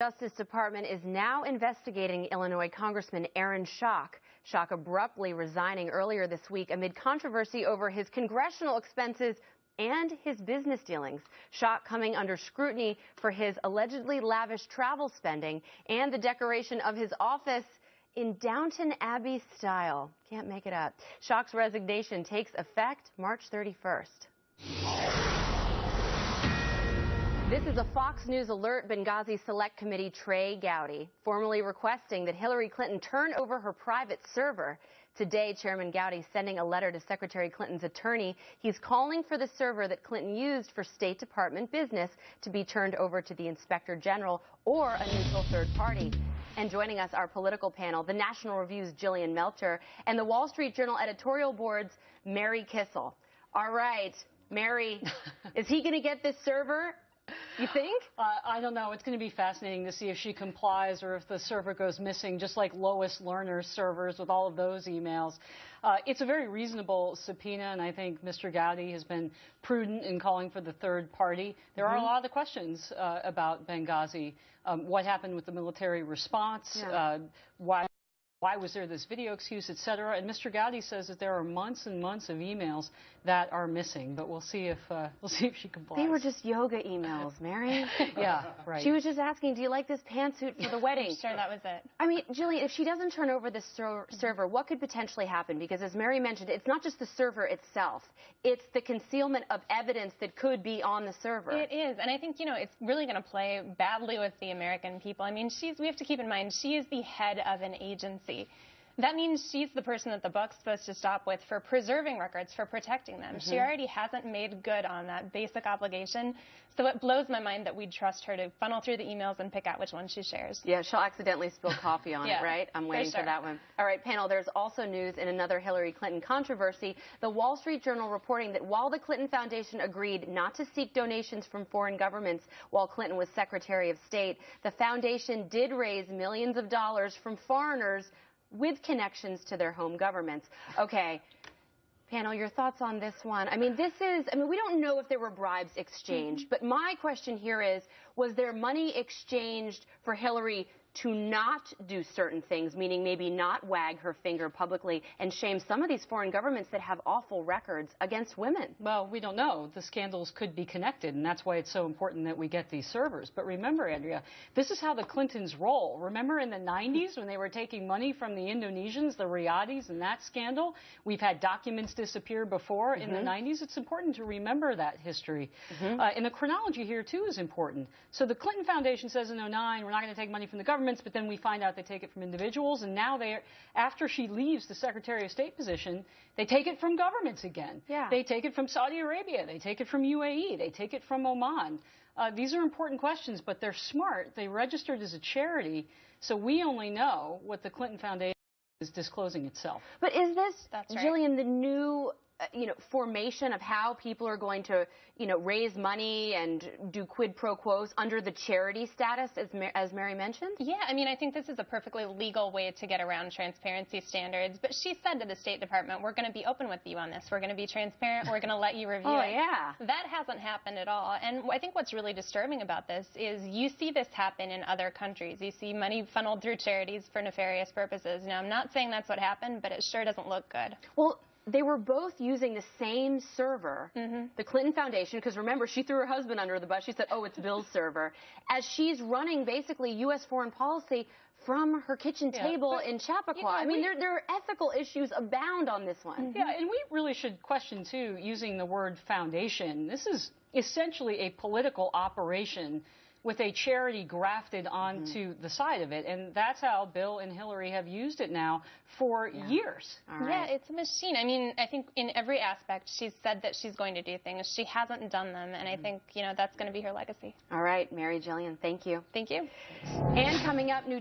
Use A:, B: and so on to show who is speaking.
A: Justice Department is now investigating Illinois Congressman Aaron Schock. Schock abruptly resigning earlier this week amid controversy over his congressional expenses and his business dealings. Schock coming under scrutiny for his allegedly lavish travel spending and the decoration of his office in Downton Abbey style. Can't make it up. Schock's resignation takes effect March 31st. This is a Fox News alert. Benghazi Select Committee Trey Gowdy formally requesting that Hillary Clinton turn over her private server. Today, Chairman Gowdy sending a letter to Secretary Clinton's attorney. He's calling for the server that Clinton used for State Department business to be turned over to the Inspector General or a neutral third party. And joining us, our political panel, the National Review's Jillian Melcher and the Wall Street Journal editorial board's Mary Kissel. All right, Mary, is he going to get this server? You think?
B: I don't know. It's going to be fascinating to see if she complies or if the server goes missing, just like Lois Lerner's servers with all of those emails. It's a very reasonable subpoena, and I think Mr. Gowdy has been prudent in calling for the third party. There are a lot of questions about Benghazi. What happened with the military response? Yeah. Why was there this video excuse, et cetera? And Mr. Gowdy says that there are months and months of emails that are missing, but we'll see if she complies.
A: They were just yoga emails, Mary.
B: Yeah, right.
A: She was just asking, do you like this pantsuit for the wedding?
C: Sure, that was it.
A: I mean, Jillian, if she doesn't turn over the server, what could potentially happen? Because as Mary mentioned, it's not just the server itself. It's the concealment of evidence that could be on the server.
C: It is, and I think, it's really going to play badly with the American people. I mean, we have to keep in mind, she is the head of an agency. That means she's the person that the buck's supposed to stop with for preserving records, for protecting them. She already hasn't made good on that basic obligation. So it blows my mind that we'd trust her to funnel through the emails and pick out which ones she shares.
A: Yeah, she'll accidentally spill coffee on
C: Yeah,
A: it, right? I'm waiting for that one. All right, panel, there's also news in another Hillary Clinton controversy. The Wall Street Journal reporting that while the Clinton Foundation agreed not to seek donations from foreign governments while Clinton was Secretary of State, the foundation did raise millions of dollars from foreigners with connections to their home governments. Okay, panel, your thoughts on this one? I mean, we don't know if there were bribes exchanged, but my question here is, was there money exchanged for Hillary to not do certain things, meaning maybe not wag her finger publicly and shame some of these foreign governments that have awful records against women?
B: Well, we don't know. The scandals could be connected, and that's why it's so important that we get these servers. But remember, Andrea, this is how the Clintons roll. Remember in the 90s when they were taking money from the Indonesians, the Riyadis, and that scandal? We've had documents disappear before in the 90s. It's important to remember that history. And the chronology here, too, is important. So the Clinton Foundation says in 2009, we're not going to take money from the government, but then we find out they take it from individuals, and now after she leaves the Secretary of State position, they take it from governments again.
A: Yeah.
B: They take it from Saudi Arabia, they take it from UAE, they take it from Oman. These are important questions, but they're smart. They registered as a charity, so we only know what the Clinton Foundation is disclosing itself.
A: But is this,
C: That's right.
A: Jillian, the new formation of how people are going to, raise money and do quid pro quos under the charity status, as Mary mentioned?
C: Yeah, I mean, I think this is a perfectly legal way to get around transparency standards. But she said to the State Department, we're going to be open with you on this. We're going to be transparent. We're going to let you review it.
A: Yeah.
C: That hasn't happened at all. And I think what's really disturbing about this is you see this happen in other countries. You see money funneled through charities for nefarious purposes. Now, I'm not saying that's what happened, but it sure doesn't look good.
A: Well, they were both using the same server, the Clinton Foundation, because remember, she threw her husband under the bus. She said, oh, it's Bill's server, as she's running basically U.S. foreign policy from her kitchen table in Chappaqua. I mean, there are ethical issues abound on this one.
B: Yeah, and we really should question, too, using the word foundation. This is essentially a political operation with a charity grafted onto the side of it. And that's how Bill and Hillary have used it now for years.
C: Yeah, it's a machine. I mean, I think in every aspect, she's said that she's going to do things. She hasn't done them. And I think, that's going to be her legacy.
A: All right, Mary, Jillian, thank you.
C: Thank you.
A: And coming up, new